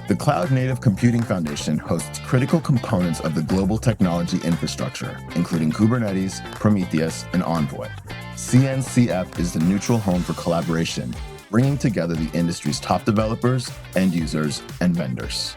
The Cloud Native Computing Foundation hosts critical components of the global technology infrastructure, including Kubernetes, Prometheus, and Envoy. CNCF is the neutral home for collaboration, bringing together the industry's top developers, end users, and vendors.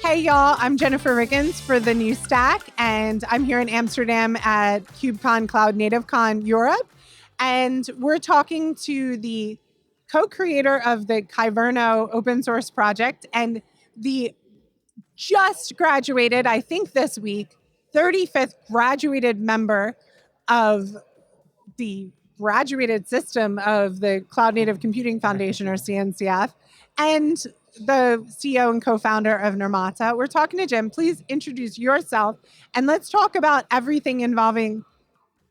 Hey, y'all, I'm Jennifer Riggins for The New Stack, and I'm here in Amsterdam at KubeCon Cloud Native Con Europe. And we're talking to the co-creator of the Kyverno open source project and the just graduated, I think this week, 35th graduated member of the graduated system of the Cloud Native Computing Foundation, or CNCF, and the CEO and co-founder of Nirmata. We're talking to Jim. Please introduce yourself, and let's talk about everything involving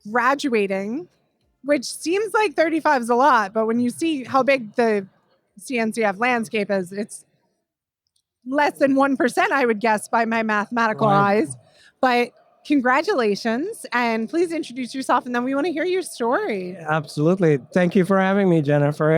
graduating, which seems like 35 is a lot, but when you see how big the CNCF landscape is, it's less than 1%, I would guess, by my mathematical eyes. But congratulations, and please introduce yourself, and then we want to hear your story. Absolutely. Thank you for having me, Jennifer.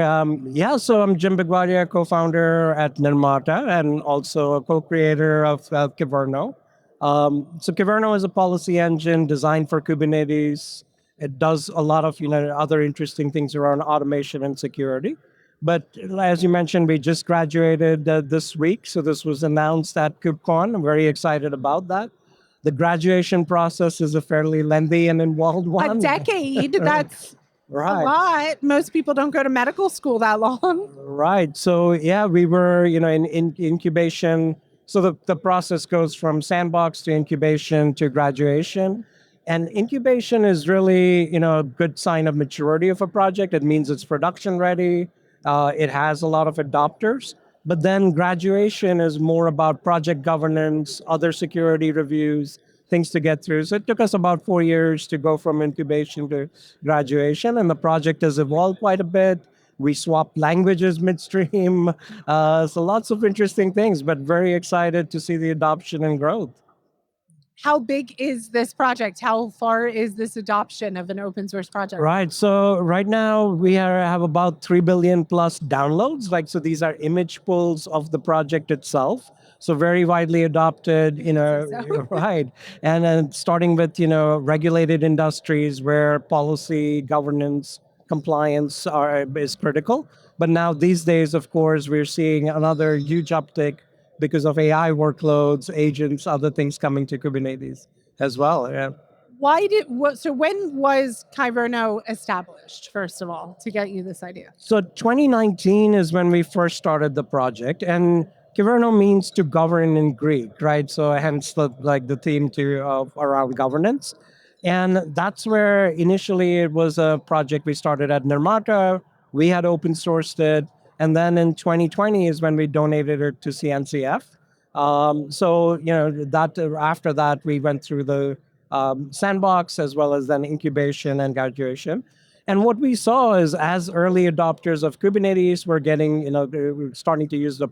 So I'm Jim Bugwadia, co-founder at Nirmata, and also a co-creator of Kyverno. So Kyverno is a policy engine designed for Kubernetes. It does a lot of other interesting things around automation and security. But as you mentioned, we just graduated this week, so this was announced at KubeCon. I'm very excited about that. The graduation process is a fairly lengthy and involved one. A decade, that's right. A lot. Most people don't go to medical school that long. Right. So yeah, we were in incubation. So the process goes from sandbox to incubation to graduation. And incubation is really, a good sign of maturity of a project. It means it's production ready. It has a lot of adopters. But then graduation is more about project governance, other security reviews, things to get through. So it took us about 4 years to go from incubation to graduation. And the project has evolved quite a bit. We swapped languages midstream. So lots of interesting things, but very excited to see the adoption and growth. How big is this project? How far is this adoption of an open source project? Right. So right now we have about 3 billion plus downloads. So these are image pulls of the project itself. So very widely adopted, right. And then starting with, regulated industries where policy, governance, compliance is critical. But now these days, of course, we're seeing another huge uptick because of AI workloads, agents, other things coming to Kubernetes as well. Yeah. So when was Kyverno established, first of all, to get you this idea? So 2019 is when we first started the project, and Kyverno means to govern in Greek, right? So hence the theme around governance. And that's where initially it was a project we started at Nirmata. We had open sourced it. And then in 2020 is when we donated it to CNCF. After that, we went through the sandbox as well as then incubation and graduation. And what we saw is as early adopters of Kubernetes were starting to use the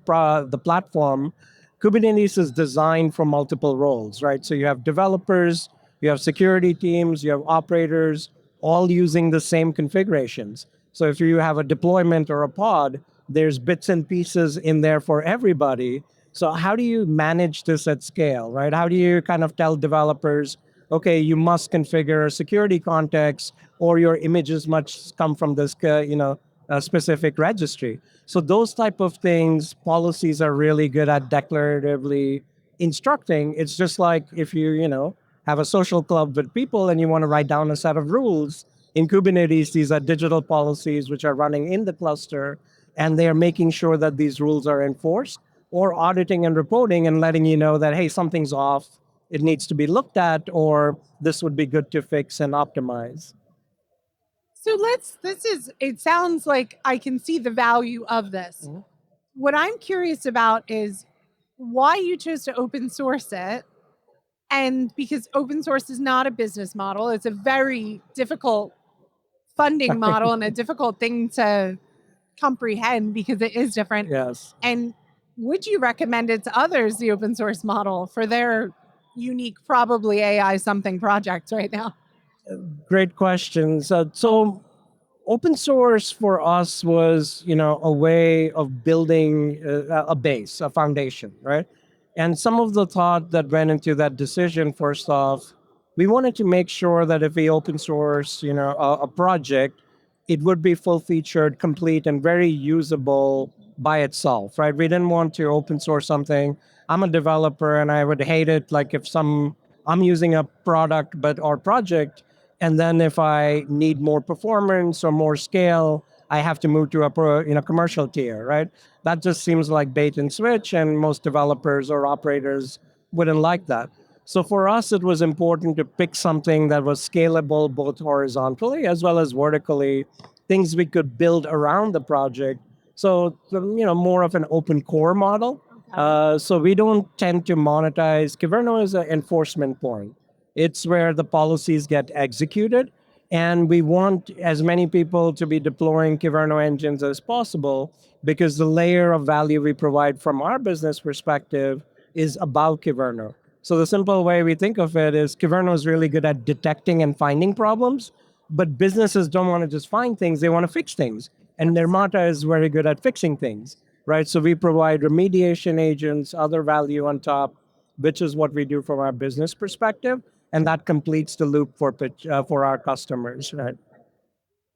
platform, Kubernetes is designed for multiple roles, right? So you have developers, you have security teams, you have operators, all using the same configurations. So if you have a deployment or a pod, there's bits and pieces in there for everybody. So how do you manage this at scale, right? How do you kind of tell developers, okay, you must configure a security context or your images must come from this, a specific registry. So those type of things, policies are really good at declaratively instructing. It's just like if you, have a social club with people and you want to write down a set of rules. In Kubernetes, these are digital policies which are running in the cluster, and they are making sure that these rules are enforced, or auditing and reporting and letting you know that, hey, something's off, it needs to be looked at, or this would be good to fix and optimize. So it sounds like I can see the value of this. Mm-hmm. What I'm curious about is why you chose to open source it. And because open source is not a business model, it's a very difficult funding model and a difficult thing to comprehend because it is different. Yes. And would you recommend it to others, the open source model, for their unique, probably AI something projects right now? Great questions. So Open source for us was, a way of building a base, a foundation, right? And some of the thought that went into that decision, first off, we wanted to make sure that if we open source, a project, it would be full featured, complete, and very usable by itself, right? We didn't want to open source something. I'm a developer and I would hate it like if I'm using a product but or project, and then if I need more performance or more scale, I have to move to a commercial tier, right? That just seems like bait and switch, and most developers or operators wouldn't like that. So for us, it was important to pick something that was scalable both horizontally as well as vertically, things we could build around the project. So more of an open core model. So we don't tend to monetize. Kyverno is an enforcement point. It's where the policies get executed. And we want as many people to be deploying Kyverno engines as possible because the layer of value we provide from our business perspective is about Kyverno. So the simple way we think of it is Kyverno is really good at detecting and finding problems, but businesses don't want to just find things, they want to fix things. And Nirmata is very good at fixing things, right? So we provide remediation agents, other value on top, which is what we do from our business perspective, and that completes the loop for our customers, right?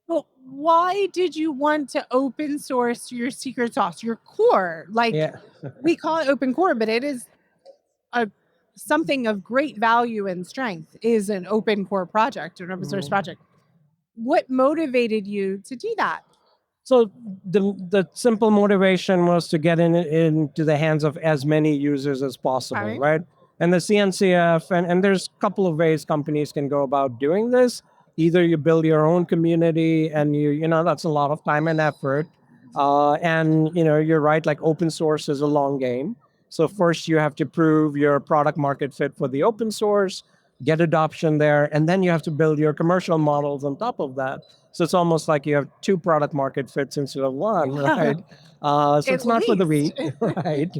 Well, why did you want to open source your secret sauce, your core? Like Yeah. we call it open core, but it is a something of great value and strength is an open core project, an open source project. What motivated you to do that? So the simple motivation was to get into the hands of as many users as possible, Right. right? And the CNCF, and there's a couple of ways companies can go about doing this. Either you build your own community, and that's a lot of time and effort. And you're right, like open source is a long game. So first you have to prove your product market fit for the open source, get adoption there, and then you have to build your commercial models on top of that. So it's almost like you have two product market fits instead of one, right? So At it's not for the weak, least. right?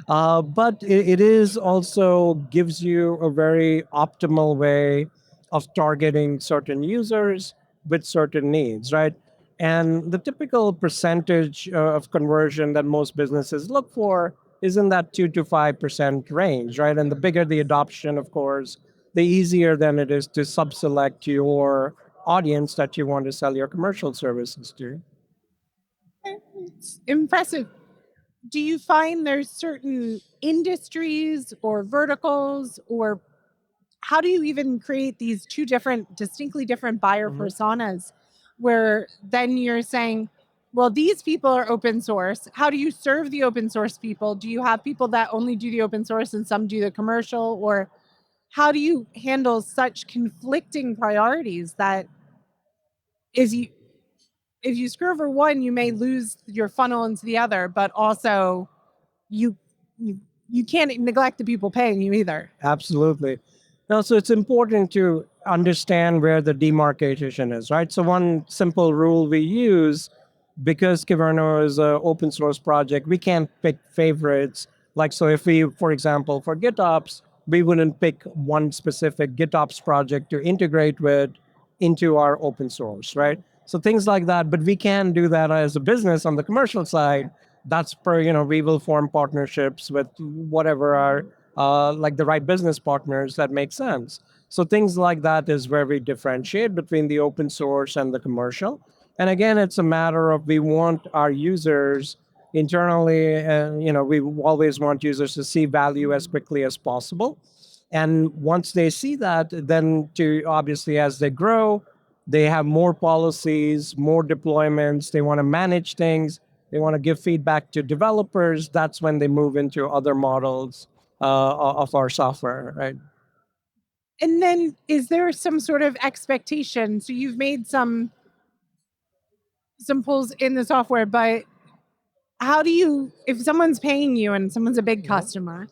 But it is also gives you a very optimal way of targeting certain users with certain needs, right? And the typical percentage of conversion that most businesses look for is in that 2 to 5% range, right? And the bigger the adoption, of course, the easier then it is to sub-select your audience that you want to sell your commercial services to. It's impressive. Do you find there's certain industries or verticals, or how do you even create these two different, distinctly different buyer personas where then you're saying, well, these people are open source. How do you serve the open source people? Do you have people that only do the open source and some do the commercial? Or how do you handle such conflicting priorities that is you if you screw over one, you may lose your funnel into the other, but also you you, you can't neglect the people paying you either. Absolutely. Now, so it's important to understand where the demarcation is, right? So one simple rule we use, because Kyverno is an open source project, we can't pick favorites. Like, so if we, for example, for GitOps, we wouldn't pick one specific GitOps project to integrate with into our open source, right? So things like that, but we can do that as a business on the commercial side. That's we will form partnerships with whatever our like the right business partners that make sense. So things like that is where we differentiate between the open source and the commercial. And again, it's a matter of we want our users internally, and we always want users to see value as quickly as possible. And once they see that, then to obviously as they grow, they have more policies, more deployments, they want to manage things, they want to give feedback to developers. That's when they move into other models of our software, right? And then is there some sort of expectation? So you've made some pulls in the software, but how do you, if someone's paying you and someone's a big customer,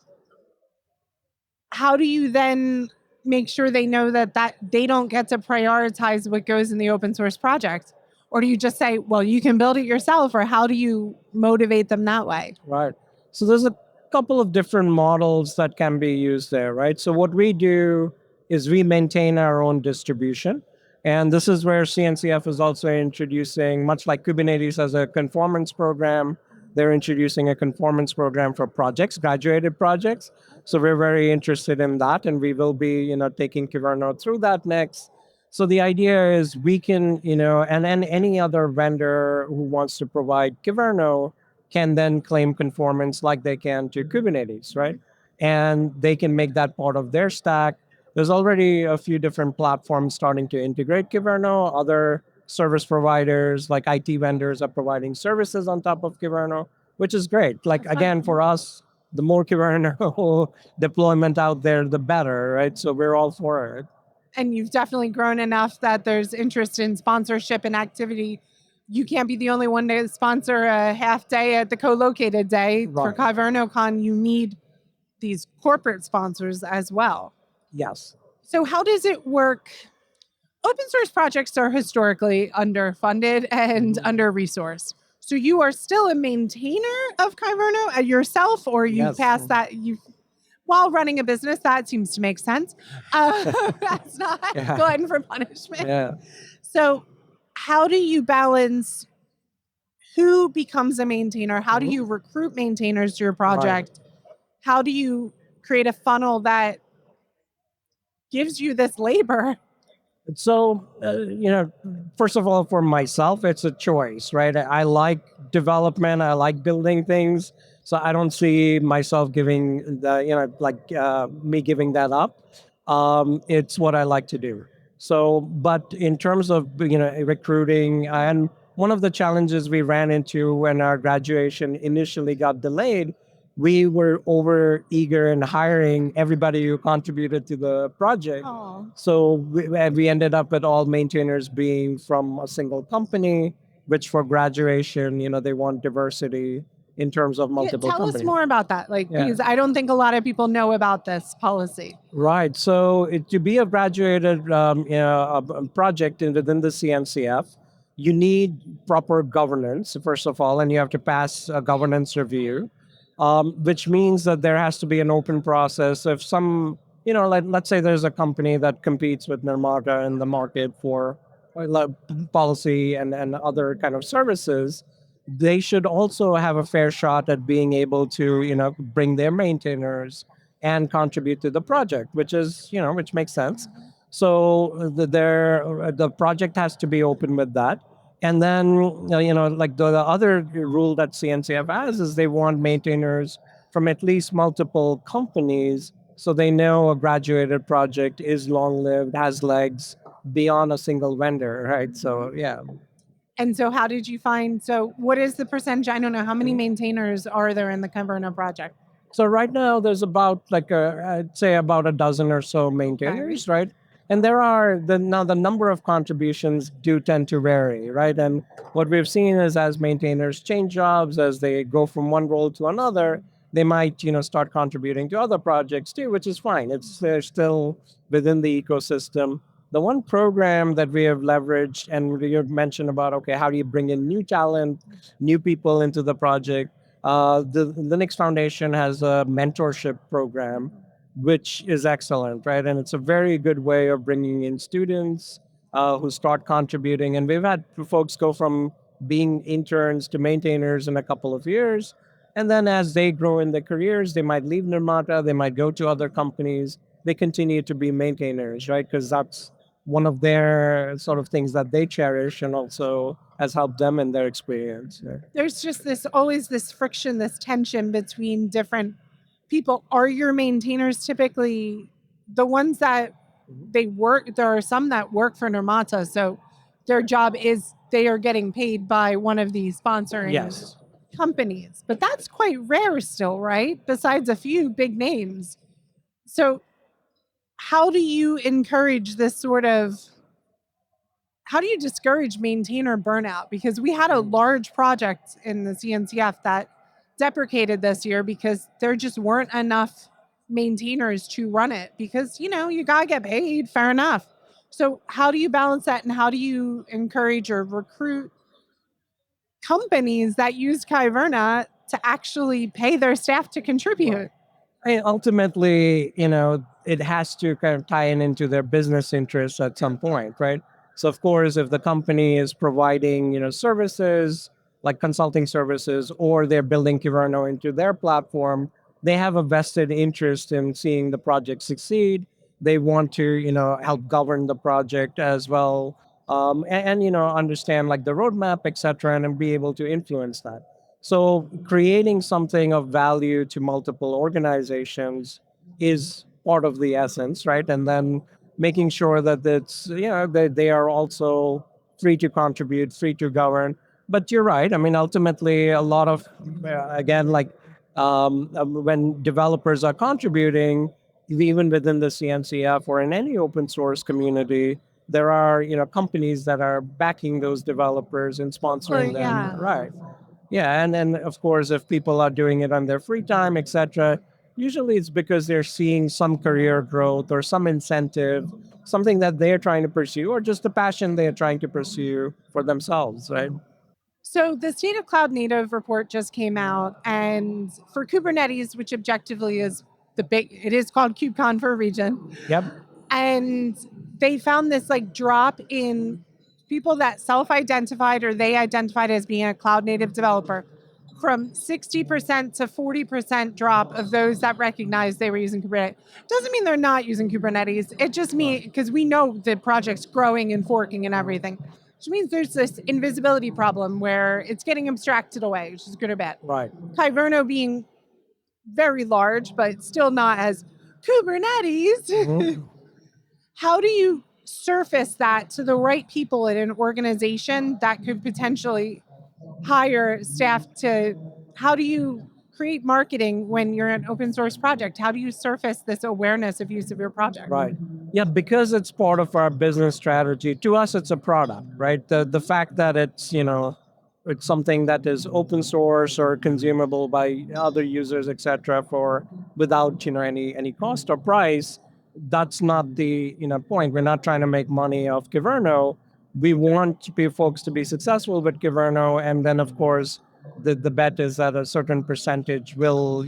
how do you then make sure they know that they don't get to prioritize what goes in the open source project? Or do you just say, well, you can build it yourself? Or how do you motivate them that way? Right. So there's a couple of different models that can be used there, right? So what we do is we maintain our own distribution. And this is where CNCF is also introducing, much like Kubernetes as a conformance program, they're introducing a conformance program for projects, graduated projects. So we're very interested in that, and we will be, taking Kyverno through that next. So the idea is we can, and then any other vendor who wants to provide Kyverno can then claim conformance like they can to Kubernetes, right? And they can make that part of their stack. There's already a few different platforms starting to integrate Kyverno. Other service providers like IT vendors are providing services on top of Kyverno, which is great. Like again, for us, the more Kyverno deployment out there, the better, right? So we're all for it. And you've definitely grown enough that there's interest in sponsorship and activity. You can't be the only one to sponsor a half day at the co-located day. For Right. KyvernoCon, you need these corporate sponsors as well. Yes. So how does it work? Open source projects are historically underfunded and under-resourced. So you are still a maintainer of Kyverno yourself, or you Yes. pass that while running a business? That seems to make sense. That's not Yeah. glutton for punishment. Yeah. So how do you balance who becomes a maintainer? How do you recruit maintainers to your project? How do you create a funnel that gives you this labor? So, first of all, for myself, it's a choice, right? I like development. I like building things. So I don't see myself giving me giving that up. It's what I like to do. So, but in terms of, recruiting, and one of the challenges we ran into when our graduation initially got delayed, we were over eager in hiring everybody who contributed to the project. Oh. So we ended up with all maintainers being from a single company, which for graduation, they want diversity in terms of multiple Tell companies. us more about that, because I don't think a lot of people know about this policy. Right. So to be a graduated a project within the CNCF, you need proper governance, first of all, and you have to pass a governance review, which means that there has to be an open process. If some, let's say there's a company that competes with Nirmata in the market for policy and other kind of services, they should also have a fair shot at being able to, bring their maintainers and contribute to the project, which makes sense. So the project has to be open with that. And then, like the other rule that CNCF has is they want maintainers from at least multiple companies so they know a graduated project is long lived, has legs beyond a single vendor, right? So, yeah. And so how did you find, what is the percentage? I don't know, how many maintainers are there in the Kyverno project? So right now there's about I'd say about a dozen or so maintainers, right? And there are now the number of contributions do tend to vary, right? And what we've seen is as maintainers change jobs, as they go from one role to another, they might start contributing to other projects too, which is fine. They're still within the ecosystem. The one program that we have leveraged, and you mentioned about, okay, how do you bring in new talent, new people into the project? The Linux Foundation has a mentorship program, which is excellent, right? And it's a very good way of bringing in students who start contributing. And we've had folks go from being interns to maintainers in a couple of years. And then as they grow in their careers, they might leave Nirmata, they might go to other companies. They continue to be maintainers, right? Because that's one of their sort of things that they cherish and also has helped them in their experience. Yeah. There's just always this friction, this tension between different people. Are your maintainers typically the ones that they work? There are some that work for Nirmata, so their job is they are getting paid by one of these sponsoring companies. But that's quite rare still, right? Besides a few big names. So how do you encourage this sort of, how do you discourage maintainer burnout? Because we had a large project in the CNCF that deprecated this year because there just weren't enough maintainers to run it because, you got to get paid, fair enough. So how do you balance that, and how do you encourage or recruit companies that use Kyverno to actually pay their staff to contribute? Ultimately, it has to kind of tie into their business interests at some point, right? So of course, if the company is providing, services like consulting services, or they're building Kyverno into their platform, they have a vested interest in seeing the project succeed. They want to, help govern the project as well, and understand like the roadmap, etc., and be able to influence that. So creating something of value to multiple organizations is part of the essence, right? And then making sure that they are also free to contribute, free to govern. But you're right. I mean, ultimately, a lot of again, like when developers are contributing, even within the CNCF or in any open source community, there are companies that are backing those developers and Or sponsoring them, yeah. right? Yeah, and then of course, if people are doing it on their free time, etc., usually it's because they're seeing some career growth or some incentive, something that they're trying to pursue, or just a passion they're trying to pursue for themselves, right? So the State of Cloud Native report just came out, and for Kubernetes, which objectively is it is called KubeCon for a region, Yep. and they found this like drop in people that self-identified or they identified as being a cloud native developer from 60% to 40% drop of those that recognized they were using Kubernetes. Doesn't mean they're not using Kubernetes. It just means, because we know the project's growing and forking and everything, which means there's this invisibility problem where it's getting abstracted away, which is good or bad. Right. Kyverno being very large, but still not as Kubernetes. Mhm. How do you surface that to the right people in an organization that could potentially hire staff to? How do you create marketing when you're an open source project? How do you surface this awareness of use of your project? Right. Yeah, because it's part of our business strategy. To us, it's a product, right? The fact that it's something that is open source or consumable by other users, etc., for without any cost or price. That's not the point. We're not trying to make money off Kyverno. We want folks to be successful with Kyverno, and then of course the bet is that a certain percentage will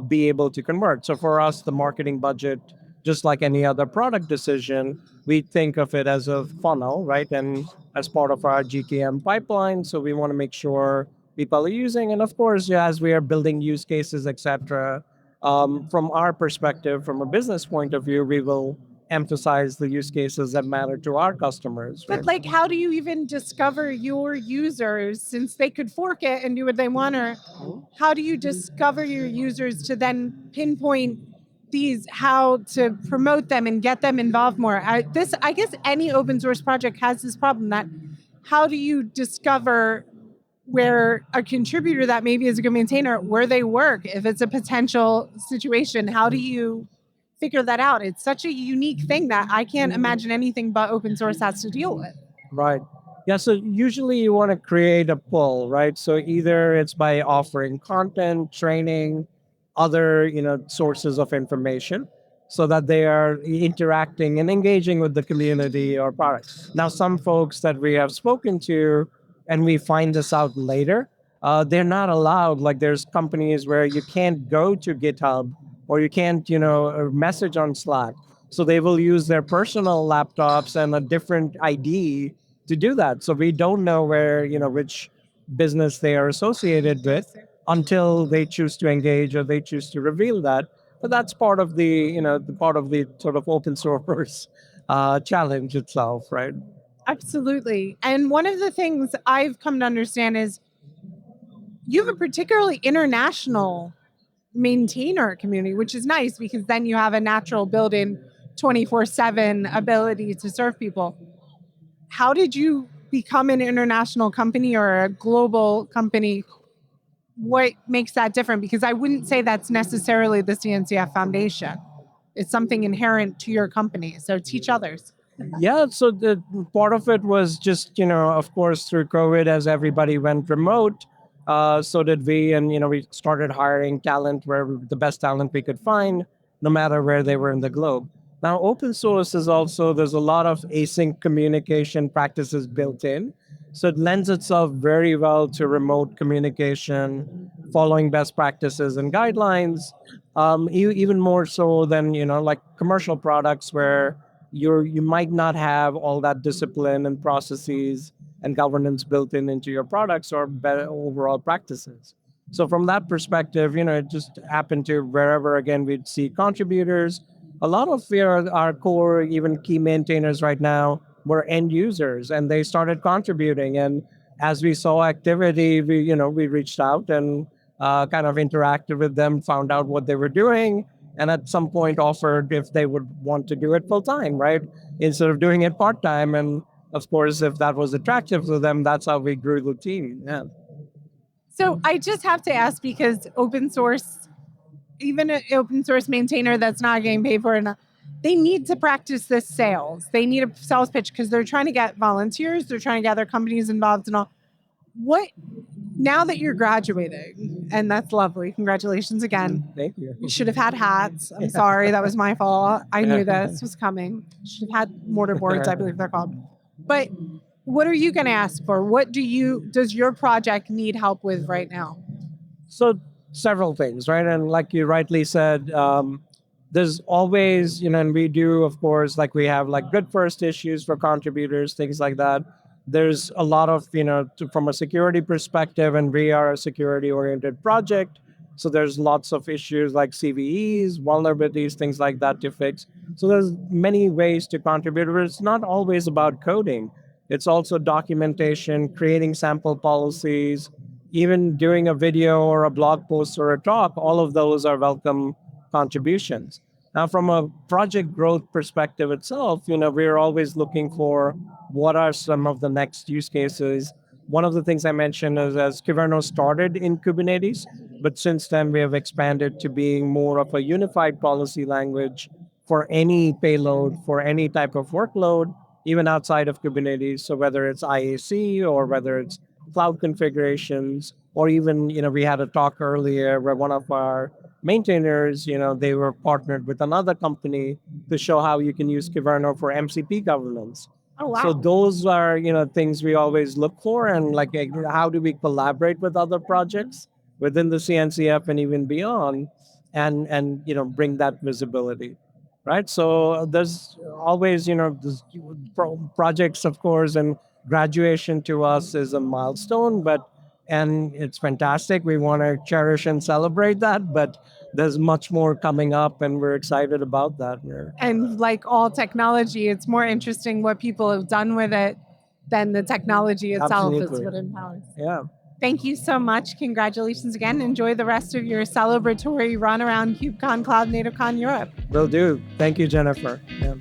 be able to convert. So for us, the marketing budget, just like any other product decision, we think of it as a funnel, right? And as part of our GTM pipeline. So we want to make sure people are using, and of course, yeah, as we are building use cases, etc. From our perspective, from a business point of view, we will emphasize the use cases that matter to our customers. But Right? like, how do you even discover your users since they could fork it and do what they want? Or how do you discover your users to then pinpoint how to promote them and get them involved more? I guess any open source project has this problem, that how do you discover where a contributor that maybe is a good maintainer, where they work, if it's a potential situation? How do you figure that out? It's such a unique thing that I can't imagine anything but open source has to deal with. Right. Yeah. So usually you want to create a pull, right? So either it's by offering content, training, other sources of information, so that they are interacting and engaging with the community or products. Now, some folks that we have spoken to, and we find this out later, they're not allowed. Like there's companies where you can't go to GitHub or you can't message on Slack. So they will use their personal laptops and a different ID to do that. So we don't know where, which business they are associated with until they choose to engage or they choose to reveal that. But that's part of the part of the sort of open source challenge itself, right? Absolutely. And one of the things I've come to understand is you have a particularly international maintainer community, which is nice because then you have a natural built-in 24/7 ability to serve people. How did you become an international company or a global company? What makes that different? Because I wouldn't say that's necessarily the CNCF Foundation. It's something inherent to your company. So teach others. Yeah, so the part of it was just, of course, through COVID, as everybody went remote, so did we. And, we started hiring talent where the best talent we could find, no matter where they were in the globe. Now, open source is also, there's a lot of async communication practices built in. So it lends itself very well to remote communication, following best practices and guidelines, even more so than, like commercial products where you might not have all that discipline and processes and governance built into your products or better overall practices. So from that perspective, it just happened to wherever again we'd see contributors. A lot of our core, even key maintainers right now, were end users, and they started contributing. And as we saw activity, we reached out and kind of interacted with them, found out what they were doing, and at some point offered if they would want to do it full time, right, instead of doing it part time. And of course, if that was attractive to them, that's how we grew the team. Yeah. So I just have to ask, because open source, even an open source maintainer that's not getting paid for it, they need to practice this sales. They need a sales pitch because they're trying to get volunteers. They're trying to get other companies involved and all. What, now that you're graduating, and that's lovely, congratulations again. Thank you. You should have had hats. I'm sorry, that was my fault. I knew this was coming. Should have had mortarboards, I believe they're called. But what are you going to ask for? What does your project need help with right now? So several things, right? And like you rightly said, there's always, and we do, of course, like we have like good first issues for contributors, things like that. There's a lot of, from a security perspective, and we are a security oriented project. So there's lots of issues like CVEs, vulnerabilities, things like that to fix. So there's many ways to contribute, but it's not always about coding. It's also documentation, creating sample policies, even doing a video or a blog post or a talk. All of those are welcome contributions. Now, from a project growth perspective itself, we're always looking for what are some of the next use cases. One of the things I mentioned is as Kyverno started in Kubernetes, but since then we have expanded to being more of a unified policy language for any payload, for any type of workload, even outside of Kubernetes. So whether it's IAC or whether it's cloud configurations, or even, we had a talk earlier where one of our maintainers, they were partnered with another company to show how you can use Kyverno for MCP governance. Oh, wow. So those are, things we always look for, and like how do we collaborate with other projects within the CNCF and even beyond, and bring that visibility, right? So there's always, this projects, of course, and graduation to us is a milestone, and it's fantastic. We want to cherish and celebrate that, but there's much more coming up, and we're excited about that. And like all technology, it's more interesting what people have done with it than the technology itself. Absolutely. Is what empowers. Yeah. Thank you so much. Congratulations again. Enjoy the rest of your celebratory run around KubeCon Cloud NativeCon Europe. Will do. Thank you, Jennifer. Yeah.